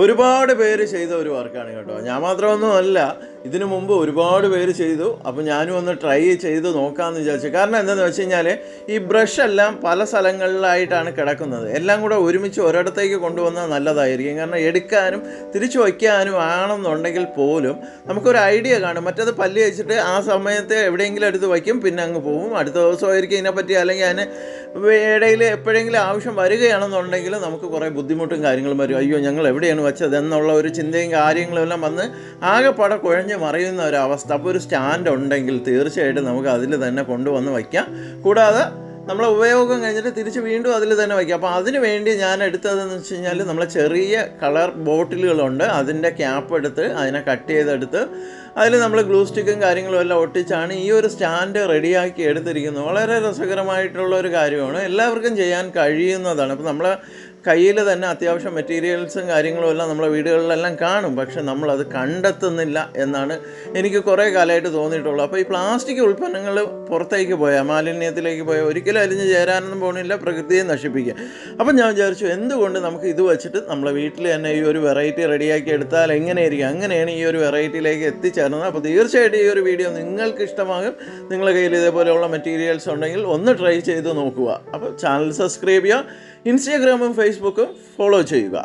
ഒരുപാട് പേര് ചെയ്ത ഒരു വർക്കാണ് കേട്ടോ. ഞാൻ മാത്രമൊന്നുമല്ല, ഇതിനു മുമ്പ് ഒരുപാട് പേര് ചെയ്തു. അപ്പോൾ ഞാനും ഒന്ന് ട്രൈ ചെയ്ത് നോക്കാമെന്ന് വിചാരിച്ചു. കാരണം എന്താണെന്ന് വെച്ച് കഴിഞ്ഞാൽ ഈ ബ്രഷ് എല്ലാം പല സ്ഥലങ്ങളിലായിട്ടാണ് കിടക്കുന്നത്. എല്ലാം കൂടെ ഒരുമിച്ച് ഒരിടത്തേക്ക് കൊണ്ടുവന്നാൽ നല്ലതായിരിക്കും. കാരണം എടുക്കാനും തിരിച്ചു വയ്ക്കാനും ആണെന്നുണ്ടെങ്കിൽ പോലും നമുക്കൊരു ഐഡിയ കാണും. മറ്റേത് പല്ല് വെച്ചിട്ട് ആ സമയത്ത് എവിടെയെങ്കിലും എടുത്ത് വയ്ക്കും, പിന്നെ അങ്ങ് പോകും. അടുത്ത ദിവസമായിരിക്കും ഇതിനെപ്പറ്റി, അല്ലെങ്കിൽ അതിന് ഇടയിൽ എപ്പോഴെങ്കിലും ആവശ്യം വരികയാണെന്നുണ്ടെങ്കിൽ നമുക്ക് കുറേ ബുദ്ധിമുട്ടും കാര്യങ്ങളും വരും. അയ്യോ, ഞങ്ങൾ എവിടെയാണ് വെച്ചത് എന്നുള്ള ഒരു ചിന്തയും കാര്യങ്ങളും എല്ലാം വന്ന് ആകെപ്പാടെ കുഴഞ്ഞ് മറിയുന്ന ഒരവസ്ഥ. അപ്പോൾ ഒരു സ്റ്റാൻഡ് ഉണ്ടെങ്കിൽ തീർച്ചയായിട്ടും നമുക്ക് അതിൽ തന്നെ കൊണ്ടുവന്ന് വയ്ക്കാം. കൂടാതെ നമ്മളെ ഉപയോഗം കഴിഞ്ഞിട്ട് തിരിച്ച് വീണ്ടും അതിൽ തന്നെ വയ്ക്കാം. അപ്പോൾ അതിന് വേണ്ടി ഞാൻ എടുത്തതെന്ന് വെച്ച് കഴിഞ്ഞാൽ നമ്മളെ ചെറിയ കളർ ബോട്ടിലുകളുണ്ട്. അതിൻ്റെ ക്യാപ്പ് എടുത്ത് അതിനെ കട്ട് ചെയ്തെടുത്ത് അതിൽ നമ്മൾ ഗ്ലൂ സ്റ്റിക്കും കാര്യങ്ങളും എല്ലാം ഒട്ടിച്ചാണ് ഈ ഒരു സ്റ്റാൻഡ് റെഡിയാക്കി എടുത്തിരിക്കുന്നത്. വളരെ രസകരമായിട്ടുള്ള ഒരു കാര്യമാണ്, എല്ലാവർക്കും ചെയ്യാൻ കഴിയുന്നതാണ്. അപ്പോൾ നമ്മളെ കയ്യിൽ തന്നെ അത്യാവശ്യം മെറ്റീരിയൽസും കാര്യങ്ങളും എല്ലാം നമ്മളെ വീടുകളിലെല്ലാം കാണും. പക്ഷെ നമ്മളത് കണ്ടെത്തുന്നില്ല എന്നാണ് എനിക്ക് കുറേ കാലമായിട്ട് തോന്നിയിട്ടുള്ളൂ. അപ്പോൾ ഈ പ്ലാസ്റ്റിക് ഉൽപ്പന്നങ്ങൾ പുറത്തേക്ക് പോയാൽ, മാലിന്യത്തിലേക്ക് പോയാൽ ഒരിക്കലും അലിഞ്ഞ് ചേരാനൊന്നും പോകുന്നില്ല, പ്രകൃതിയെ നശിപ്പിക്കുക. അപ്പം ഞാൻ വിചാരിച്ചു, എന്തുകൊണ്ട് നമുക്ക് ഇത് വെച്ചിട്ട് നമ്മളെ വീട്ടിൽ തന്നെ ഈ ഒരു വെറൈറ്റി റെഡിയാക്കി എടുത്താൽ എങ്ങനെയായിരിക്കും. അങ്ങനെയാണ് ഈ ഒരു വെറൈറ്റിയിലേക്ക് എത്തിച്ചേർന്നത്. അപ്പോൾ തീർച്ചയായിട്ടും ഈ ഒരു വീഡിയോ നിങ്ങൾക്ക് ഇഷ്ടമാകും. നിങ്ങളുടെ കയ്യിൽ ഇതേപോലെയുള്ള മെറ്റീരിയൽസ് ഉണ്ടെങ്കിൽ ഒന്ന് ട്രൈ ചെയ്ത് നോക്കുക. അപ്പോൾ ചാനൽ സബ്സ്ക്രൈബ് ചെയ്യുക, ഇൻസ്റ്റാഗ്രാമും ഫേസ്ബുക്കും ഫോളോ ചെയ്യുക.